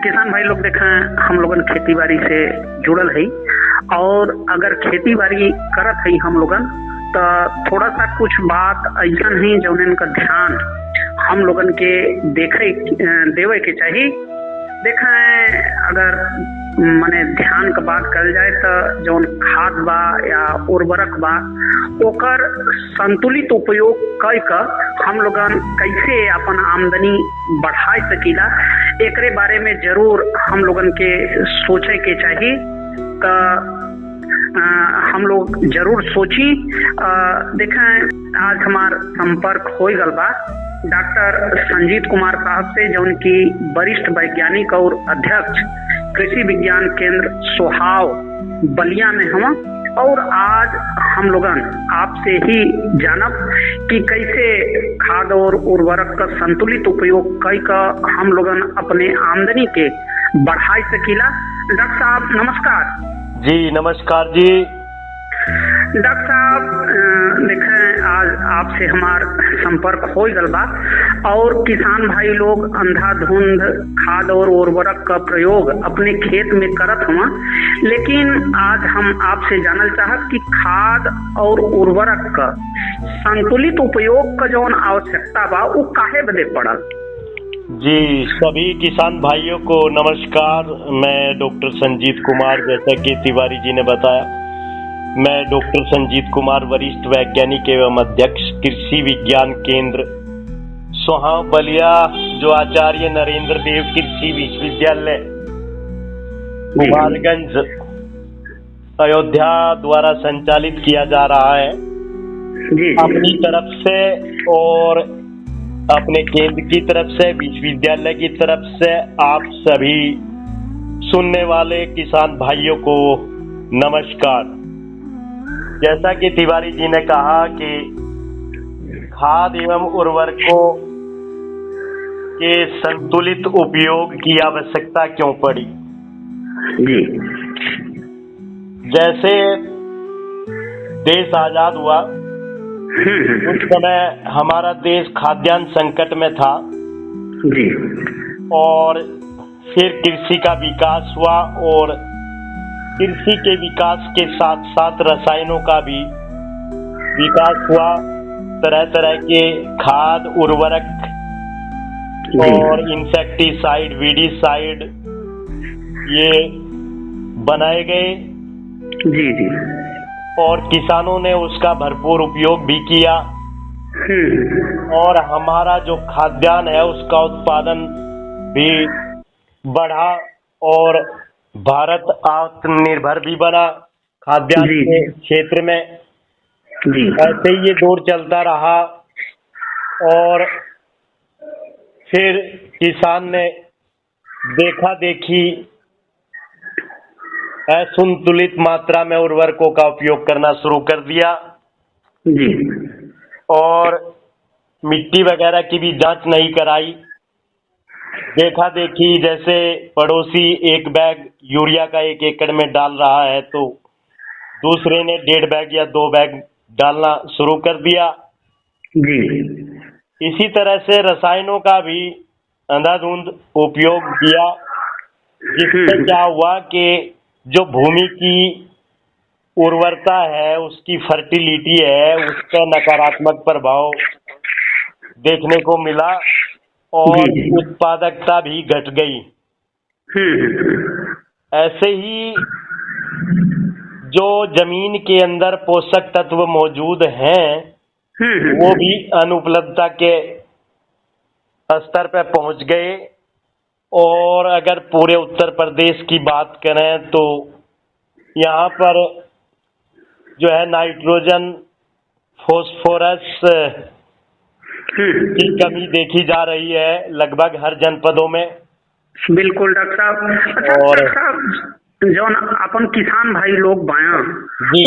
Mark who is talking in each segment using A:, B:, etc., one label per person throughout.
A: किसान भाई लोग देखें हम लोगन खेती बाड़ी से जुड़ल है और अगर खेती बाड़ी करत है हम लोगन तो थोड़ा सा कुछ बात ऐसा है जौन का ध्यान हम लोगन के देवे के चाहिए। देखें अगर माने ध्यान का बात कर जाए तो जौन खाद बा या उर्वरक बा ओकर संतुलित उपयोग कई कर हम लोगन कैसे अपन आमदनी बढ़ा सकीला एकरे बारे में जरूर हम लोगन के सोचे के चाहिए। तो हम लोग जरूर सोची। देखें आज हमार संपर्क हो गल बा डॉक्टर संजीत कुमार साहब से जौन की वरिष्ठ वैज्ञानिक और अध्यक्ष कृषि विज्ञान केंद्र सोहाव बलिया में हम और आज हम लोगन आपसे ही जानब कि कैसे खाद और उर्वरक का संतुलित उपयोग कई का हम लोगन अपने आमदनी के बढ़ा सकीला। डॉक्टर साहब नमस्कार।
B: जी नमस्कार जी।
A: डॉक्टर साहब देखें आज आपसे हमार संपर्क हो गल बा और किसान भाई लोग अंधाधुंध खाद और उर्वरक का प्रयोग अपने खेत में करत हुआ, लेकिन आज हम आपसे जानल चाहत कि खाद और उर्वरक का संतुलित उपयोग का जौन आवश्यकता बा वो काहे बदे पड़ल।
B: जी सभी किसान भाइयों को नमस्कार। मैं डॉक्टर संजीत कुमार, जैसा कि तिवारी जी ने बताया, मैं डॉक्टर संजीत कुमार वरिष्ठ वैज्ञानिक एवं अध्यक्ष कृषि विज्ञान केंद्र सोहाव बलिया, जो आचार्य नरेंद्र देव कृषि विश्वविद्यालय कुमारगंज अयोध्या द्वारा संचालित किया जा रहा है अपनी तरफ से और अपने केंद्र की तरफ से, विश्वविद्यालय की तरफ से आप सभी सुनने वाले किसान भाइयों को नमस्कार। जैसा कि तिवारी जी ने कहा कि खाद एवं उर्वरकों के संतुलित उपयोग की आवश्यकता क्यों पड़ी।
A: जी
B: जैसे देश आजाद हुआ उस समय हमारा देश खाद्यान्न संकट में था
A: जी,
B: और फिर कृषि का विकास हुआ और कृषि के विकास के साथ साथ रसायनों का भी विकास हुआ। तरह तरह के खाद उर्वरक और इंसेक्टिसाइड वीडीसाइड ये बनाए गए
A: जी जी,
B: और किसानों ने उसका भरपूर उपयोग भी किया और हमारा जो खाद्यान्न है उसका उत्पादन भी बढ़ा और भारत आत्मनिर्भर भी बना खाद्यान्न के क्षेत्र में। ऐसे ही ये दौर चलता रहा और फिर किसान ने देखा देखी असंतुलित मात्रा में उर्वरकों का उपयोग करना शुरू कर दिया
A: जी,
B: और मिट्टी वगैरह की भी जांच नहीं कराई। देखा देखी जैसे पड़ोसी एक बैग यूरिया का 1 एकड़ में डाल रहा है तो दूसरे ने 1.5 बैग या 2 बैग डालना शुरू कर दिया
A: जी।
B: इसी तरह से रसायनों का भी अंधाधुंध उपयोग किया, जिससे क्या हुआ कि जो भूमि की उर्वरता है, उसकी फर्टिलिटी है, उसका नकारात्मक प्रभाव देखने को मिला और उत्पादकता भी घट गई। ऐसे ही जो जमीन के अंदर पोषक तत्व मौजूद हैं वो भी अनुपलब्धता के स्तर पर पहुंच गए। और अगर पूरे उत्तर प्रदेश की बात करें तो यहाँ पर जो है नाइट्रोजन फास्फोरस की कमी देखी जा रही है लगभग हर जनपदों में।
A: बिल्कुल डॉक्टर साहब। अच्छा
B: और
A: डॉक्टर साहब जौन अपन किसान भाई लोग बाया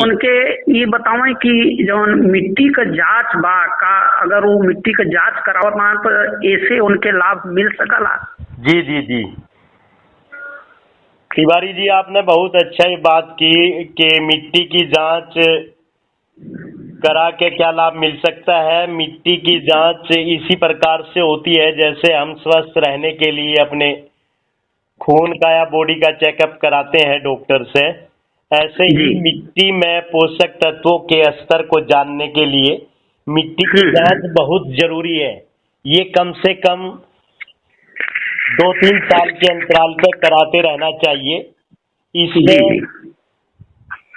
A: उनके ये बतावें कि जौन मिट्टी का जांच बा का अगर वो मिट्टी का जांच करावत ना तो ऐसे उनके लाभ मिल सकला।
B: जी जी जी तिवारी जी, आपने बहुत अच्छा ही बात की कि मिट्टी की जांच करा के क्या लाभ मिल सकता है। मिट्टी की जांच इसी प्रकार से होती है जैसे हम स्वस्थ रहने के लिए अपने खून का या बॉडी का चेकअप कराते हैं डॉक्टर से, ऐसे ही मिट्टी में पोषक तत्वों के स्तर को जानने के लिए मिट्टी की जांच बहुत जरूरी है। ये कम से कम 2-3 साल के अंतराल पे कराते रहना चाहिए। इससे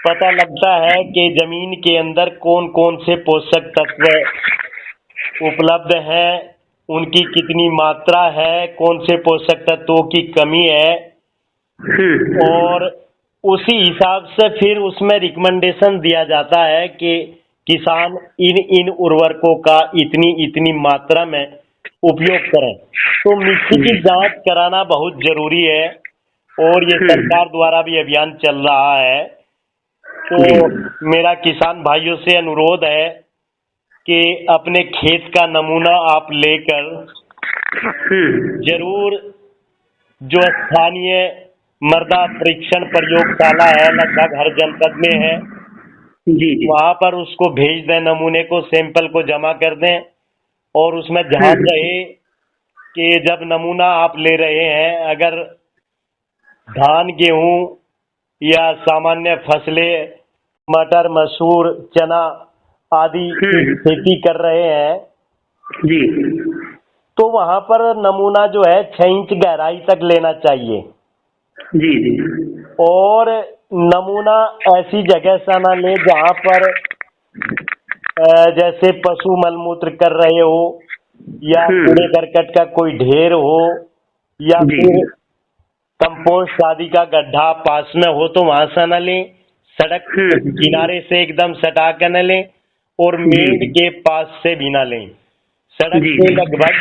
B: पता लगता है कि जमीन के अंदर कौन कौन से पोषक तत्व उपलब्ध हैं, उनकी कितनी मात्रा है, कौन से पोषक तत्वों की कमी है, और उसी हिसाब से फिर उसमें रिकमेंडेशन दिया जाता है कि किसान इन उर्वरकों का इतनी इतनी मात्रा में उपयोग करें। तो मिट्टी की जांच कराना बहुत जरूरी है और ये सरकार द्वारा भी अभियान चल रहा है। तो मेरा किसान भाइयों से अनुरोध है कि अपने खेत का नमूना आप लेकर जरूर जो स्थानीय मृदा परीक्षण प्रयोगशाला है, लगभग हर जनपद में है, वहाँ पर उसको भेज दें, नमूने को, सैंपल को जमा कर दें और उसमें ध्यान रहे कि जब नमूना आप ले रहे हैं, अगर धान, गेहूं या सामान्य फसलें, मटर, मसूर, चना आदि की खेती कर रहे हैं तो वहाँ पर नमूना जो है 6 इंच गहराई तक लेना चाहिए। और नमूना ऐसी जगह से ना ले जहाँ पर जैसे पशु मलमूत्र कर रहे हो या कूड़े करकट का कोई ढेर हो या फिर कंपोस्ट आदि का गड्ढा पास में हो तो वहां से न लें। सड़क किनारे से एकदम सटा कर न लें और मेड़ के पास से भी न लें। सड़क से लगभग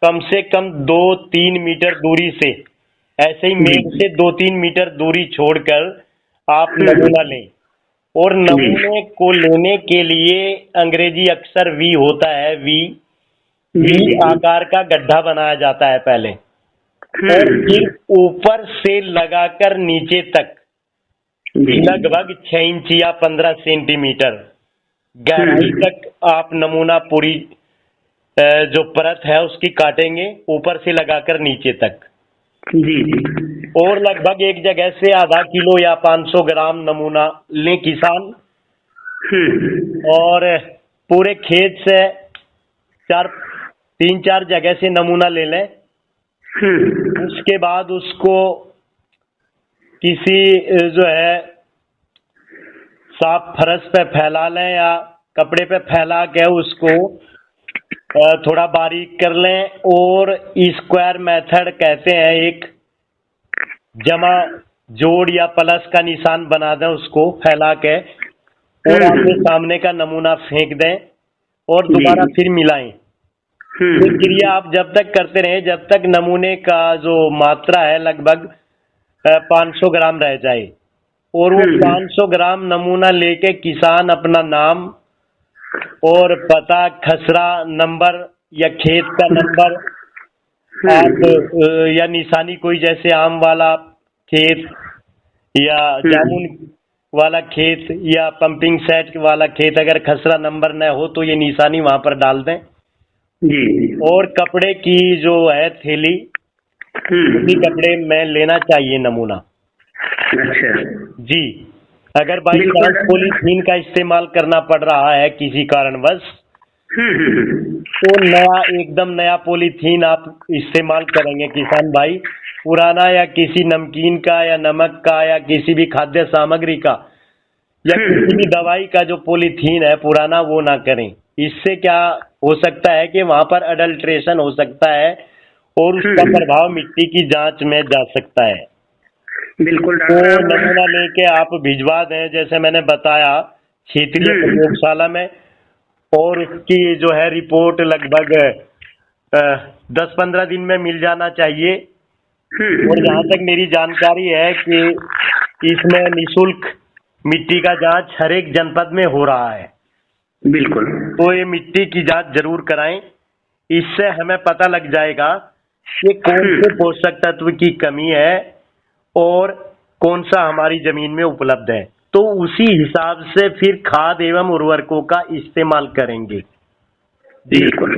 B: कम से कम 2-3 मीटर दूरी से, ऐसे ही मेड़ से 2-3 मीटर दूरी छोड़कर आप नमूना लें। और नमूने को लेने के लिए अंग्रेजी अक्षर वी होता है, वी आकार का गड्ढा बनाया जाता है पहले, और फिर ऊपर से लगाकर नीचे तक लगभग 6 इंच या 15 सेंटीमीटर गहराई तक आप नमूना पूरी जो परत है उसकी काटेंगे, ऊपर से लगाकर नीचे तक। और लगभग एक जगह से आधा किलो या 500 ग्राम नमूना लें किसान, और पूरे खेत से 3-4 जगह से नमूना ले लें। उसके बाद उसको किसी जो है साफ फर्श पे फैला लें या कपड़े पे फैला के उसको थोड़ा बारीक कर लें, और स्क्वायर मेथड कहते हैं, एक जमा जोड़ या प्लस का निशान बना दें उसको फैला के, और आमने सामने का नमूना फेंक दें और दोबारा फिर मिलाएं। ये क्रिया आप जब तक करते रहें जब तक नमूने का जो मात्रा है लगभग 500 ग्राम रह जाए। और वो 500 ग्राम नमूना लेके किसान अपना नाम और पता, खसरा नंबर या खेत का नंबर आप या निशानी कोई, जैसे आम वाला खेत या जामुन वाला खेत या पंपिंग सेट वाला खेत, अगर खसरा नंबर न हो तो ये निशानी वहां पर डाल दें। और कपड़े की जो है थैली, उसी कपड़े में लेना चाहिए नमूना। जी, अगर बाई चांस पॉलीथीन का इस्तेमाल करना पड़ रहा है किसी कारणवश, तो एकदम नया पॉलीथीन आप इस्तेमाल करेंगे किसान भाई। पुराना या किसी नमकीन का या नमक का या किसी भी खाद्य सामग्री का या किसी भी दवाई का जो पॉलीथीन है पुराना, वो ना करें। इससे क्या हो सकता है कि वहां पर अडल्ट्रेशन हो सकता है और उसका प्रभाव मिट्टी की जांच में जा सकता है।
A: बिल्कुल
B: तो नमूना लेके आप भिजवा दें, जैसे मैंने बताया, क्षेत्रीय प्रयोगशाला में, और उसकी जो है रिपोर्ट लगभग 10-15 दिन में मिल जाना चाहिए। और जहाँ तक मेरी जानकारी है कि इसमें निःशुल्क मिट्टी का जांच हर एक जनपद में हो रहा है।
A: बिल्कुल। तो
B: ये मिट्टी की जांच जरूर कराएं, इससे हमें पता लग जाएगा कि कौन से पोषक तत्व की कमी है और कौन सा हमारी जमीन में उपलब्ध है। तो उसी हिसाब से फिर खाद एवं उर्वरकों का इस्तेमाल करेंगे।
A: बिल्कुल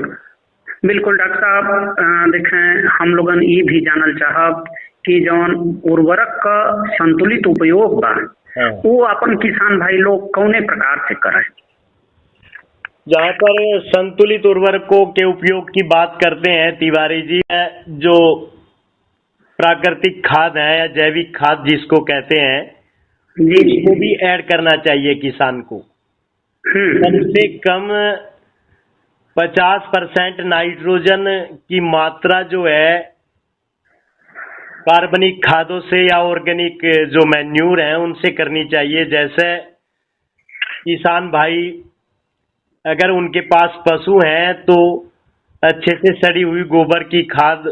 A: बिल्कुल डॉक्टर साहब, देखें हम लोगन ये भी जानल चाहब कि जौन उर्वरक का संतुलित उपयोग बा वो अपन किसान भाई लोग कौने प्रकार से करें?
B: जहाँ पर संतुलित उर्वरकों के उपयोग की बात करते हैं तिवारी जी, जो प्राकृतिक खाद है या जैविक खाद जिसको कहते हैं, इसको भी ऐड करना चाहिए किसान को। कम से कम 50% नाइट्रोजन की मात्रा जो है कार्बनिक खादों से या ऑर्गेनिक जो मैन्यूर है उनसे करनी चाहिए। जैसे किसान भाई अगर उनके पास पशु हैं तो अच्छे से सड़ी हुई गोबर की खाद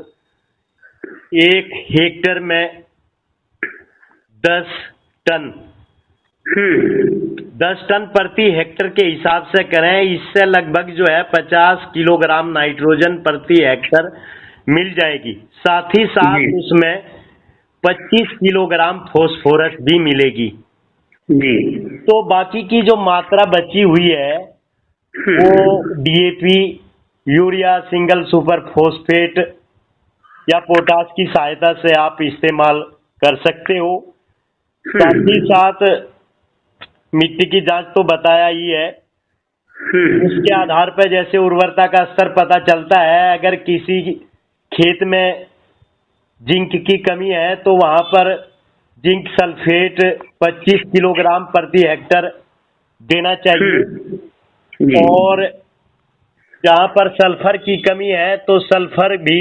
B: 1 हेक्टेयर में 10 टन 10 टन प्रति हेक्टेयर के हिसाब से करें। इससे लगभग जो है 50 किलोग्राम नाइट्रोजन प्रति हेक्टेयर मिल जाएगी। साथ ही साथ उसमें 25 किलोग्राम फॉस्फोरस भी मिलेगी जी। तो बाकी की जो मात्रा बची हुई है वो DAP, urea, single super phosphate या पोटास की सहायता से आप इस्तेमाल कर सकते हो। साथ ही साथ मिट्टी की जांच तो बताया ही है, उसके आधार पर जैसे उर्वरता का स्तर पता चलता है। अगर किसी खेत में जिंक की कमी है तो वहां पर जिंक सल्फेट 25 किलोग्राम प्रति हेक्टेयर देना चाहिए। और जहां पर सल्फर की कमी है तो सल्फर भी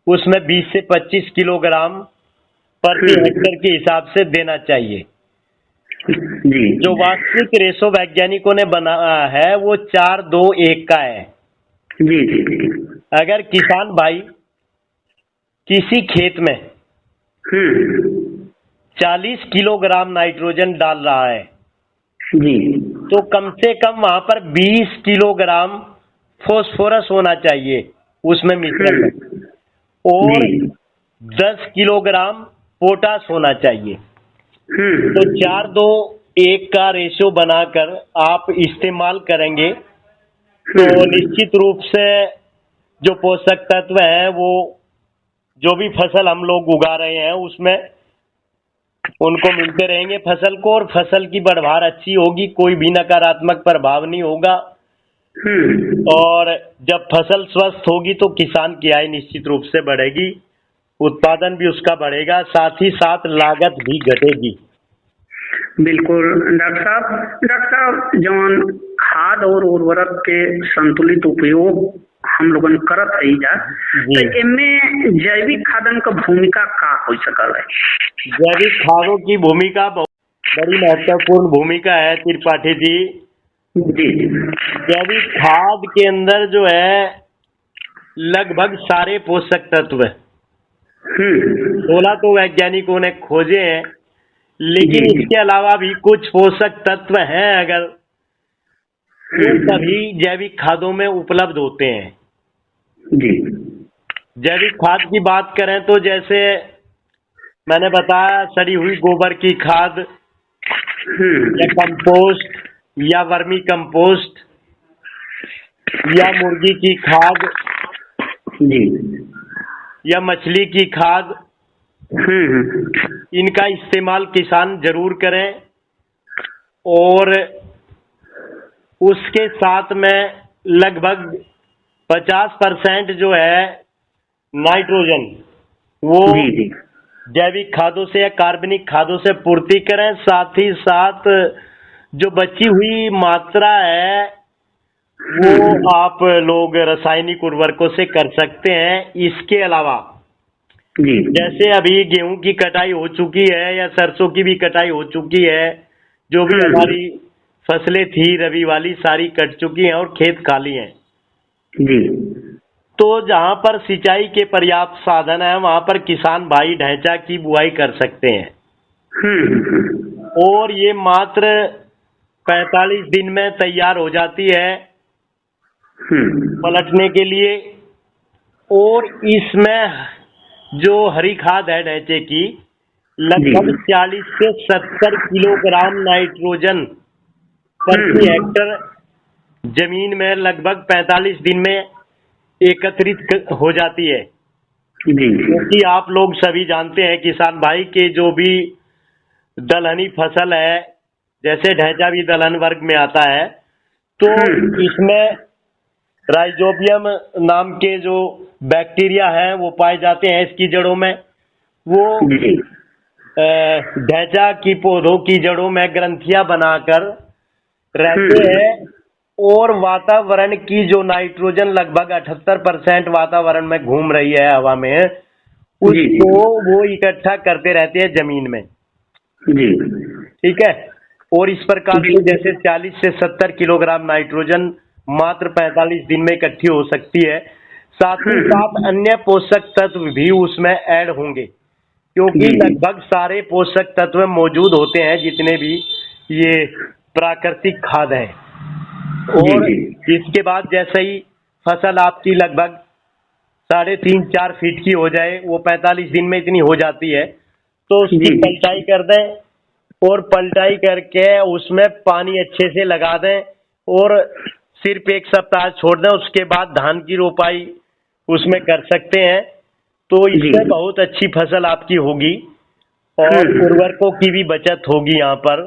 B: उसमें 20 से 25 किलोग्राम प्रति हेक्टेयर के हिसाब से देना चाहिए जी। जो वास्तविक रेशो वैज्ञानिकों ने बनाया है वो 4-2-1 का है जी जी। अगर किसान भाई किसी खेत में 40 किलोग्राम नाइट्रोजन डाल रहा है जी, तो कम से कम वहां पर 20 किलोग्राम फॉस्फोरस होना चाहिए उसमें मिश्रण में, और 10 किलोग्राम पोटास होना चाहिए। तो 4-2-1 का रेशियो बनाकर आप इस्तेमाल करेंगे तो निश्चित रूप से जो पोषक तत्व हैं वो जो भी फसल हम लोग उगा रहे हैं उसमें उनको मिलते रहेंगे फसल को, और फसल की बढ़वार अच्छी होगी, कोई भी नकारात्मक प्रभाव नहीं होगा। और जब फसल स्वस्थ होगी तो किसान की आय निश्चित रूप से बढ़ेगी, उत्पादन भी उसका बढ़ेगा, साथ ही साथ लागत भी घटेगी।
A: बिल्कुल डॉक्टर साहब जौन खाद और उर्वरक के संतुलित उपयोग हम लोगन करत है जा, तो इनमें जैविक खादन का भूमिका का हो सकल है?
B: जैविक खादों की भूमिका बहुत बड़ी महत्वपूर्ण भूमिका है त्रिपाठी जी। जैविक खाद के अंदर जो है लगभग सारे पोषक तत्व 16 तो वैज्ञानिकों ने खोजे हैं, लेकिन इसके अलावा भी कुछ पोषक तत्व हैं अगर वो सभी जैविक खादों में उपलब्ध होते हैं जी। जैविक खाद की बात करें तो जैसे मैंने बताया सड़ी हुई गोबर की खाद या कंपोस्ट या वर्मी कंपोस्ट या मुर्गी की खाद जी या मछली की खाद, इनका इस्तेमाल किसान जरूर करें। और उसके साथ में लगभग 50% जो है नाइट्रोजन वो जैविक खादों से या कार्बनिक खादों से पूर्ति करें। साथ ही साथ जो बची हुई मात्रा है वो आप लोग रासायनिक उर्वरकों से कर सकते हैं। इसके अलावा जैसे अभी गेहूं की कटाई हो चुकी है या सरसों की भी कटाई हो चुकी है, जो भी हमारी फसलें थी रबी वाली सारी कट चुकी हैं और खेत खाली हैं जी। तो जहां पर सिंचाई के पर्याप्त साधन है वहां पर किसान भाई ढैंचा की बुआई कर सकते हैं, और ये मात्र 45 दिन में तैयार हो जाती है पलटने के लिए। और इसमें जो हरी खाद है ढैंचे की लगभग 40 से 70 किलोग्राम नाइट्रोजन प्रति हेक्टर जमीन में लगभग 45 दिन में एकत्रित हो जाती है क्योंकि आप लोग सभी जानते हैं किसान भाई के जो भी दलहनी फसल है, जैसे ढैंचा भी दलहन वर्ग में आता है, तो इसमें राइजोबियम नाम के जो बैक्टीरिया हैं वो पाए जाते हैं इसकी जड़ों में। वो ढैंचा की पौधों की जड़ों में ग्रंथियां बनाकर रहते हैं और वातावरण की जो नाइट्रोजन लगभग 78% वातावरण में घूम रही है हवा में, उसको वो इकट्ठा करते रहते हैं जमीन में। ठीक है। और इस प्रकार से जैसे 40 से 70 किलोग्राम नाइट्रोजन मात्र 45 दिन में इकट्ठी हो सकती है। साथ ही साथ अन्य पोषक तत्व भी उसमें ऐड होंगे, क्योंकि लगभग सारे पोषक तत्व मौजूद होते हैं जितने भी ये प्राकृतिक खाद है। और इसके बाद जैसे ही फसल आपकी लगभग 3.5-4 फीट की हो जाए, वो 45 दिन में इतनी हो जाती है, तो उसकी पलटाई कर दें और पलटाई करके उसमें पानी अच्छे से लगा दें और सिर्फ 1 सप्ताह छोड़ दें। उसके बाद धान की रोपाई उसमें कर सकते हैं, तो इससे बहुत अच्छी फसल आपकी होगी और उर्वरकों की भी बचत होगी। यहाँ पर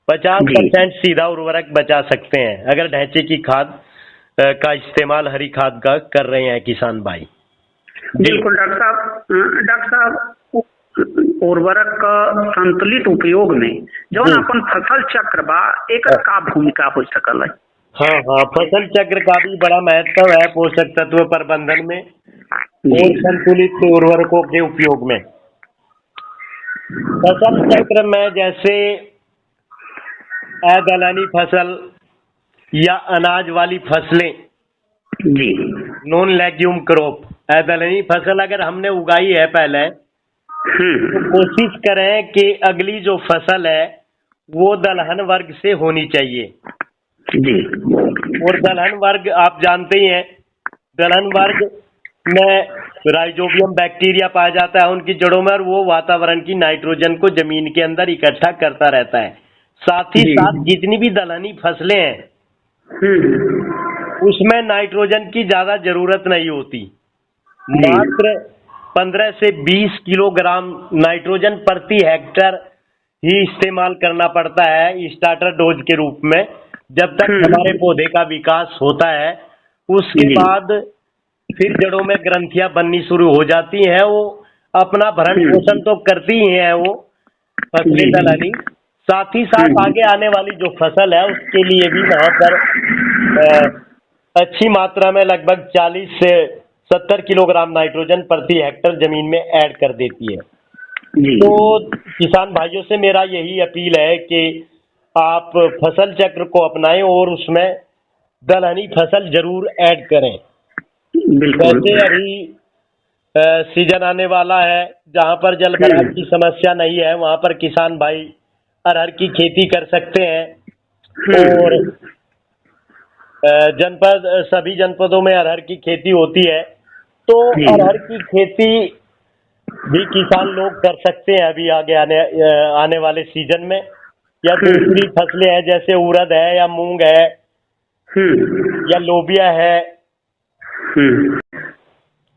B: 50% सीधा उर्वरक बचा सकते हैं अगर ढैंचे की खाद का इस्तेमाल हरी खाद का कर रहे हैं किसान भाई।
A: बिल्कुल डॉक्टर साहब उर्वरक का संतुलित उपयोग में जो अपन फसल चक्र बा एक का भूमिका हो सकल है।
B: हाँ, फसल चक्र का भी बड़ा महत्व है पोषक तत्व प्रबंधन में और संतुलित उर्वरकों के उपयोग में। फसल चक्र में जैसे दलहनी फसल या अनाज वाली फसलें, नॉन लेग्यूम क्रॉप, दलहनी फसल अगर हमने उगाई है पहले, तो कोशिश करें कि अगली जो फसल है वो दलहन वर्ग से होनी चाहिए। और दलहन वर्ग आप जानते ही हैं, दलहन वर्ग में राइजोबियम बैक्टीरिया पाया जाता है उनकी जड़ों में, और वो वातावरण की नाइट्रोजन को जमीन के अंदर इकट्ठा करता रहता है। साथ ही साथ जितनी भी दलहनी फसलें हैं उसमें नाइट्रोजन की ज्यादा जरूरत नहीं होती, मात्र 15 से 20 किलोग्राम नाइट्रोजन प्रति हेक्टर ही इस्तेमाल करना पड़ता है स्टार्टर डोज के रूप में, जब तक हमारे पौधे का विकास होता है। उसके बाद फिर जड़ों में ग्रंथियां बननी शुरू हो जाती हैं, वो अपना भरण पोषण तो करती ही हैं वो फसलें दलहनी। साथ ही साथ आगे आने वाली जो फसल है उसके लिए भी वहाँ पर अच्छी मात्रा में लगभग 40 से 70 किलोग्राम नाइट्रोजन प्रति हेक्टर जमीन में ऐड कर देती है। तो किसान भाइयों से मेरा यही अपील है कि आप फसल चक्र को अपनाएं और उसमें दलहनी फसल जरूर ऐड करें। वैसे अभी सीजन आने वाला है, जहाँ पर जल भराव की समस्या नहीं है वहाँ पर किसान भाई अरहर की खेती कर सकते हैं। और सभी जनपदों में अरहर की खेती होती है, तो अरहर की खेती भी किसान लोग कर सकते हैं अभी आगे आने वाले सीजन में। या दूसरी फसलें हैं जैसे उड़द है या मूंग है या लोबिया है,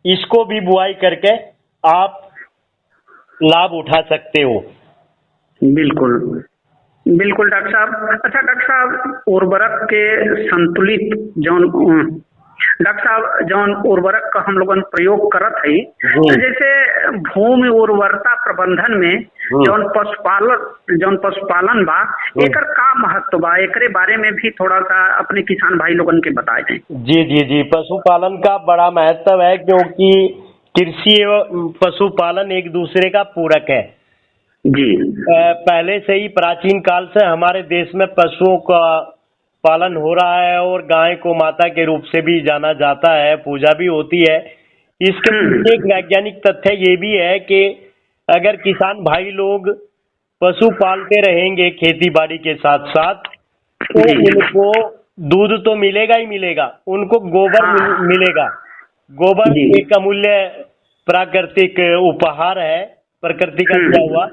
B: इसको भी बुआई करके आप लाभ उठा सकते हो।
A: बिल्कुल डॉक्टर साहब। अच्छा डॉक्टर साहब, उर्वरक के संतुलित जौन उर्वरक का हम लोगन प्रयोग करत है, जैसे भूमि उर्वरता प्रबंधन में जौन पशुपालन बा, एकर का महत्व बा, एकरे बारे में भी थोड़ा सा अपने किसान भाई लोगन के बताए दें।
B: जी, पशुपालन का बड़ा महत्व है, क्योंकि कृषि एवं पशुपालन एक दूसरे का पूरक है। पहले से ही प्राचीन काल से हमारे देश में पशुओं का पालन हो रहा है और गाय को माता के रूप से भी जाना जाता है, पूजा भी होती है। इसके पीछे एक वैज्ञानिक तथ्य ये भी है कि अगर किसान भाई लोग पशु पालते रहेंगे खेती बाड़ी के साथ साथ, तो उनको दूध तो मिलेगा ही मिलेगा, उनको गोबर मिलेगा। गोबर एक अमूल्य प्राकृतिक उपहार है, प्रकृति का दिया हुआ।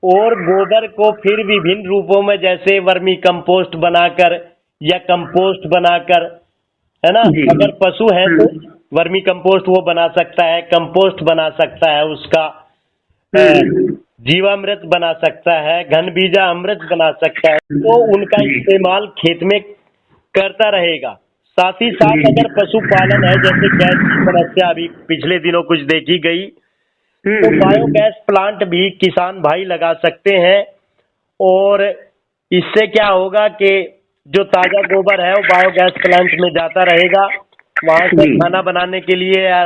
B: और गोबर को फिर विभिन्न रूपों में जैसे वर्मी कंपोस्ट बनाकर या कंपोस्ट बनाकर, है ना, अगर पशु है वर्मी कंपोस्ट वो बना सकता है, कंपोस्ट बना सकता है, उसका जीवामृत बना सकता है, घन बीजा अमृत बना सकता है, तो उनका इस्तेमाल खेत में करता रहेगा। साथ ही साथ अगर पशुपालन है, जैसे गैस की समस्या अभी पिछले दिनों कुछ देखी गई, तो बायोगैस प्लांट भी किसान भाई लगा सकते हैं, और इससे क्या होगा कि जो ताजा गोबर है वो बायोगैस प्लांट में जाता रहेगा, वहां से खाना बनाने के लिए या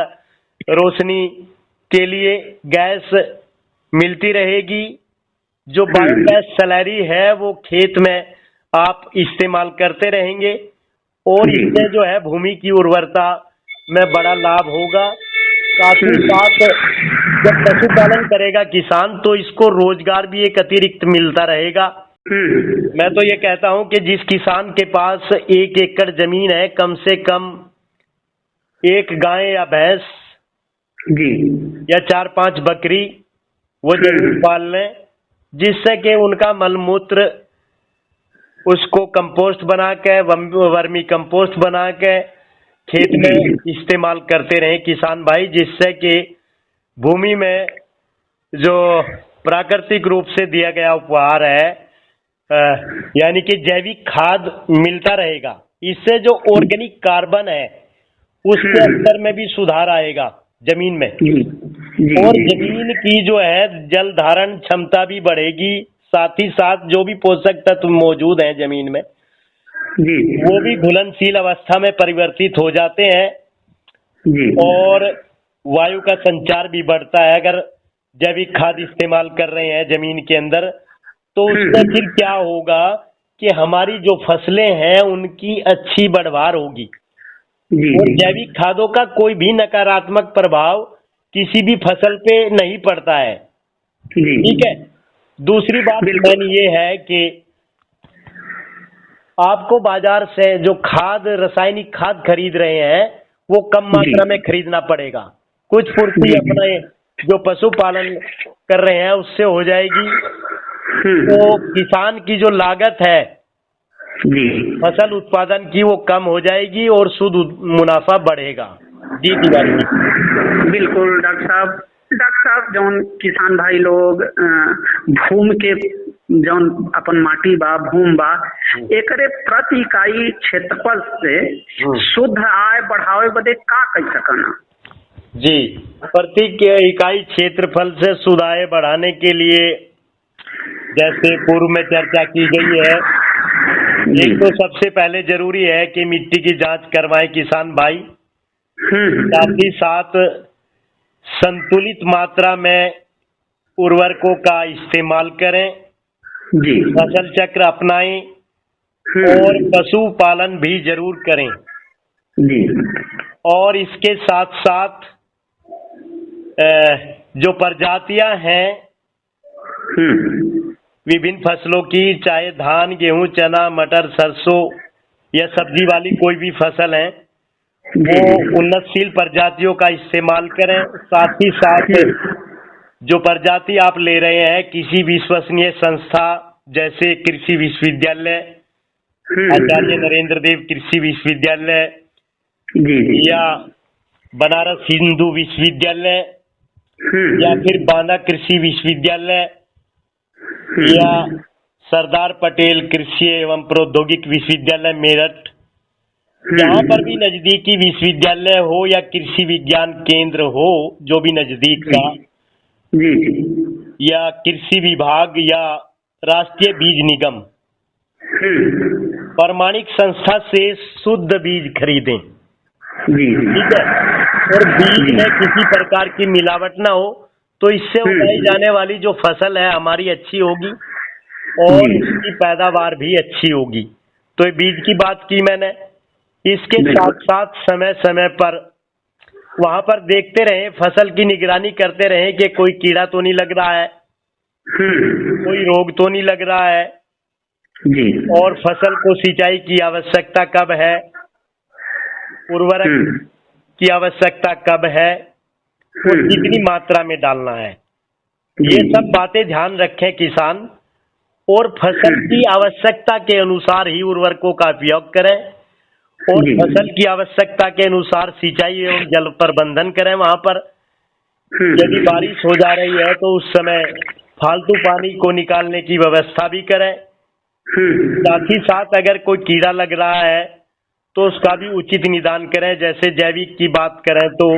B: रोशनी के लिए गैस मिलती रहेगी। जो बायोगैस सैलरी है वो खेत में आप इस्तेमाल करते रहेंगे, और इससे जो है भूमि की उर्वरता में बड़ा लाभ होगा। साथ ही साथ जब पशुपालन करेगा किसान तो इसको रोजगार भी एक अतिरिक्त मिलता रहेगा। मैं तो ये कहता हूं कि जिस किसान के पास 1 एकड़ जमीन है, कम से कम 1 गाय या भैंस या 4-5 बकरी वो जरूर पाल लें, जिससे कि उनका मलमूत्र उसको कंपोस्ट बना के, वर्मी कंपोस्ट बना के खेत में इस्तेमाल करते रहे किसान भाई, जिससे कि भूमि में जो प्राकृतिक रूप से दिया गया उपहार है, यानी कि जैविक खाद मिलता रहेगा। इससे जो ऑर्गेनिक कार्बन है उसके स्तर में भी सुधार आएगा जमीन में, और जमीन की जो है जल धारण क्षमता भी बढ़ेगी। साथ ही साथ जो भी पोषक तत्व मौजूद हैं जमीन में वो भी घुलनशील अवस्था में परिवर्तित हो जाते हैं, और वायु का संचार भी बढ़ता है। अगर जैविक खाद इस्तेमाल कर रहे हैं जमीन के अंदर, तो उससे फिर क्या होगा कि हमारी जो फसलें हैं उनकी अच्छी बढ़वार होगी, और जैविक खादों का कोई भी नकारात्मक प्रभाव किसी भी फसल पे नहीं पड़ता है। ठीक है। दूसरी बात मैंने ये है कि आपको बाजार से जो खाद, रासायनिक खाद खरीद रहे हैं वो कम मात्रा में खरीदना पड़ेगा। कुछ पूर्ति अपने जो पशुपालन कर रहे हैं उससे हो जाएगी, तो किसान की जो लागत है फसल उत्पादन की वो कम हो जाएगी और शुद्ध मुनाफा बढ़ेगा। जी तिवारी।
A: बिल्कुल डॉक्टर साहब जौन किसान भाई लोग भूमि के जौन अपन माटी बा, भूमि बा, एकरे प्रति इकाई क्षेत्रफल से शुद्ध आय बढ़ावे बदे का कर सकना?
B: जी, प्रति इकाई क्षेत्रफल से शुद्ध आय बढ़ाने के लिए जैसे पूर्व में चर्चा की गई है, एक तो सबसे पहले जरूरी है कि मिट्टी की जांच करवाएं किसान भाई। साथ ही साथ संतुलित मात्रा में उर्वरकों का इस्तेमाल करें, फसल चक्र अपनाएं, और पशुपालन भी जरूर करें। और इसके साथ साथ जो प्रजातियां हैं विभिन्न फसलों की, चाहे धान, गेहूं, चना, मटर, सरसों या सब्जी वाली कोई भी फसल है, वो उन्नतशील प्रजातियों का इस्तेमाल करें। साथ ही साथ जो प्रजाति आप ले रहे हैं किसी विश्वसनीय संस्था जैसे कृषि विश्वविद्यालय, आचार्य नरेंद्र देव कृषि विश्वविद्यालय या बनारस हिंदू विश्वविद्यालय या फिर बांदा कृषि विश्वविद्यालय या सरदार पटेल कृषि एवं प्रौद्योगिक विश्वविद्यालय मेरठ, जहाँ पर भी नजदीकी विश्वविद्यालय हो या कृषि विज्ञान केंद्र हो जो भी नजदीक का, या कृषि विभाग या राष्ट्रीय बीज निगम, प्रमाणिक संस्था से शुद्ध बीज खरीदें। ठीक है। और बीज में किसी प्रकार की मिलावट ना हो, तो इससे उगाई जाने वाली जो फसल है हमारी अच्छी होगी और इसकी पैदावार भी अच्छी होगी। तो ये बीज की बात की मैंने। इसके साथ साथ समय समय पर वहां पर देखते रहें, फसल की निगरानी करते रहें कि कोई कीड़ा तो नहीं लग रहा है, कोई रोग तो नहीं लग रहा है, और फसल को सिंचाई की आवश्यकता कब है, उर्वरक की आवश्यकता कब है और कितनी मात्रा में डालना है, ये सब बातें ध्यान रखें किसान, और फसल की आवश्यकता के अनुसार ही उर्वरकों का उपयोग करें। और फसल की आवश्यकता के अनुसार सिंचाई एवं जल प्रबंधन करें। वहां पर यदि बारिश हो जा रही है तो उस समय फालतू पानी को निकालने की व्यवस्था भी करें। साथ ही साथ अगर कोई कीड़ा लग रहा है तो उसका भी उचित निदान करें। जैसे जैविक की बात करें तो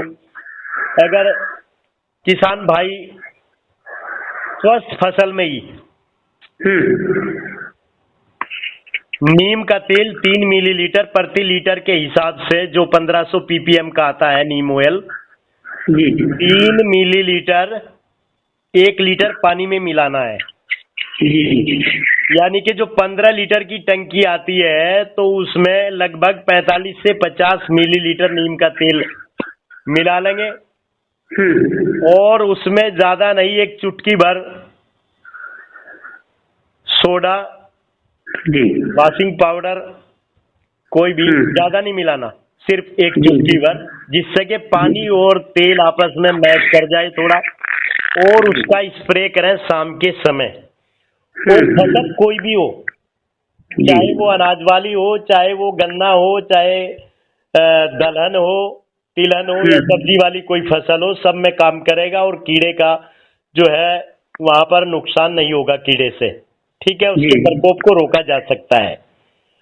B: अगर किसान भाई स्वस्थ फसल में ही नीम का तेल 3 मिलीलीटर प्रति लीटर के हिसाब से, जो 1500 ppm का आता है नीम ऑयल, 3 मिलीलीटर 1 लीटर पानी में मिलाना है। यानी कि जो 15 लीटर की टंकी आती है तो उसमें लगभग 45 से 50 मिलीलीटर नीम का तेल मिला लेंगे और उसमें ज्यादा नहीं, एक चुटकी भर सोडा, वॉशिंग पाउडर, कोई भी ज्यादा नहीं मिलाना, सिर्फ एक चुटकी भर, जिससे कि पानी और तेल आपस में मैच कर जाए थोड़ा, और उसका स्प्रे करें शाम के समय। और फसल कोई भी हो, चाहे वो अनाज वाली हो, चाहे वो गन्ना हो, चाहे दलहन हो, तिलहन हो या सब्जी वाली कोई फसल हो, सब में काम करेगा और कीड़े का जो है वहां पर नुकसान नहीं होगा कीड़े से। ठीक है, उसके प्रकोप को रोका जा सकता है।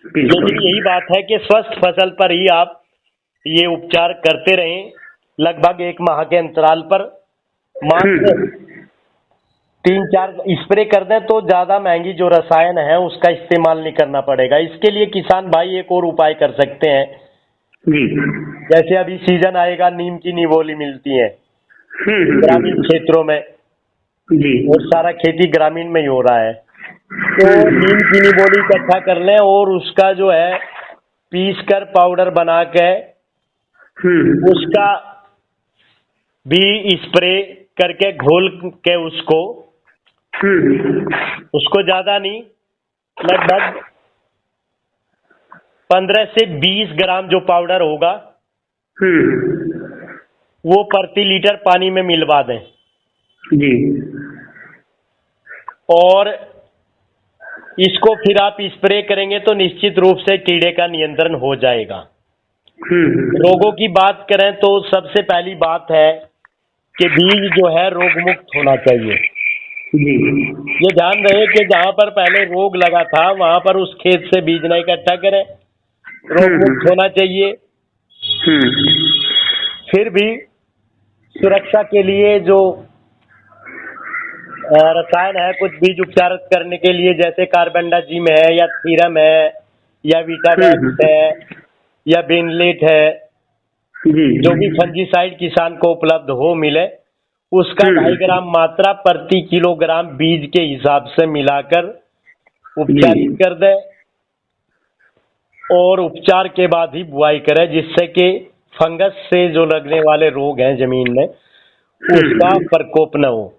B: लेकिन यही बात है कि स्वस्थ फसल पर ही आप ये उपचार करते रहें लगभग 1 माह के अंतराल पर। मात्र 3-4 स्प्रे कर दें तो ज्यादा महंगी जो रसायन है उसका इस्तेमाल नहीं करना पड़ेगा। इसके लिए किसान भाई एक और उपाय कर सकते हैं। जैसे अभी सीजन आएगा, नीम की निवोली मिलती है ग्रामीण क्षेत्रों में, और सारा खेती ग्रामीण में ही हो रहा है, तो नीम की निवोली इकट्ठा कर लें और उसका जो है पीस कर पाउडर बना के उसका भी स्प्रे करके घोल के उसको ज्यादा नहीं, लगभग 15 से 20 ग्राम जो पाउडर होगा वो प्रति लीटर पानी में मिलवा दें और इसको फिर आप स्प्रे करेंगे तो निश्चित रूप से कीड़े का नियंत्रण हो जाएगा। रोगों की बात करें तो सबसे पहली बात है कि बीज जो है रोग मुक्त होना चाहिए। ये ध्यान रहे कि जहां पर पहले रोग लगा था वहां पर उस खेत से बीज नहीं इकट्ठा करें, रोग मुक्त होना चाहिए। फिर भी सुरक्षा के लिए जो रसायन है कुछ बीज उपचार करने के लिए, जैसे कार्बेंडाजिम है या थीरम है या वीटावैक्स है या बेनलेट है, जो भी फंजीसाइड किसान को उपलब्ध हो मिले, उसका 2.5 ग्राम मात्रा प्रति किलोग्राम बीज के हिसाब से मिलाकर उपचारित कर दे और उपचार के बाद ही बुआई करे, जिससे कि फंगस से जो लगने वाले रोग हैं जमीन में उसका प्रकोप न हो।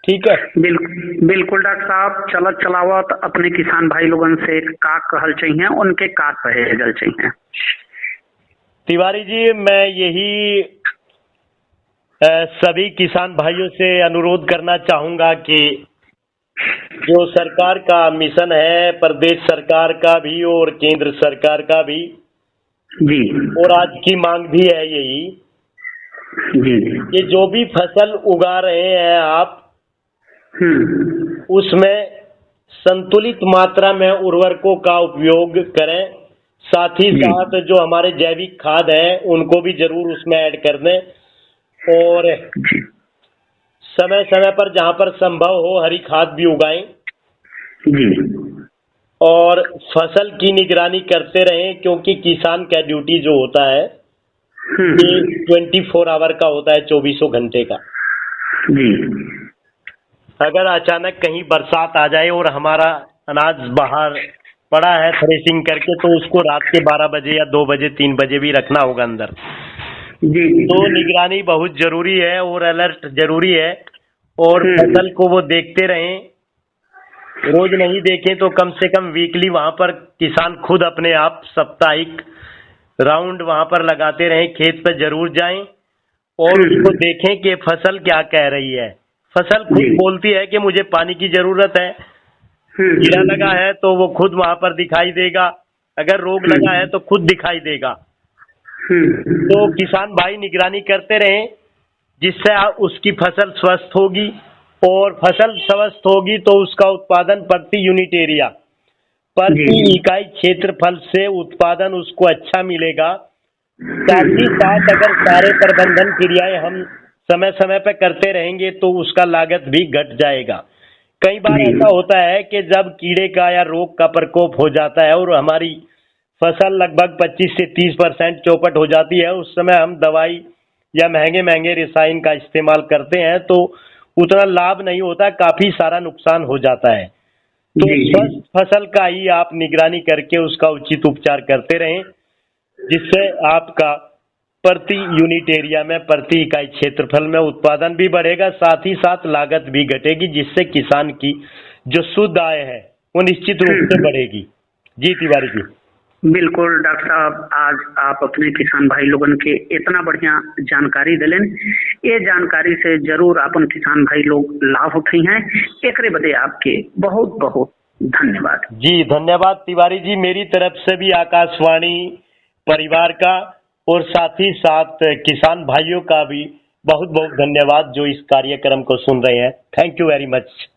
B: ठीक है,
A: बिल्कुल डॉक्टर साहब, चलत चलावत अपने किसान भाई लोगन से का कहल चाहिए, उनके का सहेजल चाहिए।
B: तिवारी जी, मैं यही सभी किसान भाइयों से अनुरोध करना चाहूंगा कि जो सरकार का मिशन है, प्रदेश सरकार का भी और केंद्र सरकार का भी और आज की मांग भी है यही कि जो भी फसल उगा रहे हैं आप उसमें संतुलित मात्रा में उर्वरकों का उपयोग करें। साथ ही साथ जो हमारे जैविक खाद हैं उनको भी जरूर उसमें ऐड कर दें और समय समय पर जहां पर संभव हो हरी खाद भी उगाएं और फसल की निगरानी करते रहें, क्योंकि किसान का ड्यूटी जो होता है ये 24 आवर का होता है, 24 घंटे का। अगर अचानक कहीं बरसात आ जाए और हमारा अनाज बाहर पड़ा है थ्रेसिंग करके, तो उसको रात के 12 बजे या 2 बजे 3 बजे भी रखना होगा अंदर। तो निगरानी बहुत जरूरी है और अलर्ट जरूरी है और फसल को वो देखते रहें, रोज नहीं देखें तो कम से कम वीकली वहां पर किसान खुद अपने आप साप्ताहिक राउंड वहां पर लगाते रहें, खेत पर जरूर जाएं और उसको देखें कि फसल क्या कह रही है। फसल खुद बोलती है कि मुझे पानी की जरूरत है, कीड़ा लगा है तो वो खुद वहां पर दिखाई देगा। अगर रोग लगा है तो खुद दिखाई देगा। तो किसान भाई निगरानी करते रहें, जिससे उसकी फसल स्वस्थ होगी, और फसल स्वस्थ होगी तो उसका उत्पादन प्रति यूनिट एरिया, प्रति इकाई क्षेत्रफल से उत्पादन उसको अच्छा मिलेगा। साथ ही साथ अगर सारे प्रबंधन क्रियाएं हम समय समय पर करते रहेंगे तो उसका लागत भी घट जाएगा। कई बार ऐसा होता है कि जब कीड़े का या रोग का प्रकोप हो जाता है और हमारी फसल लगभग 25 से 30% चौपट हो जाती है, उस समय हम दवाई या महंगे महंगे रसायन का इस्तेमाल करते हैं तो उतना लाभ नहीं होता, काफी सारा नुकसान हो जाता है। तो स्वस्थ फसल का ही आप निगरानी करके उसका उचित उपचार करते रहें, जिससे आपका प्रति यूनिट एरिया में, प्रति इकाई क्षेत्रफल में उत्पादन भी बढ़ेगा, साथ ही साथ लागत भी घटेगी, जिससे किसान की जो शुद्ध आय है वो निश्चित रूप से बढ़ेगी। जी तिवारी जी।
A: बिल्कुल डॉक्टर साहब, आज आप अपने किसान भाई लोगन के इतना बढ़िया जानकारी दिलेन। ये जानकारी से जरूर अपन किसान भाई लोग लाभ उठाई हैं। एकरे बदे आपके बहुत बहुत धन्यवाद।
B: जी धन्यवाद तिवारी जी, मेरी तरफ से भी आकाशवाणी परिवार का और साथ ही साथ किसान भाइयों का भी बहुत बहुत धन्यवाद जो इस कार्यक्रम को सुन रहे हैं। Thank you very much.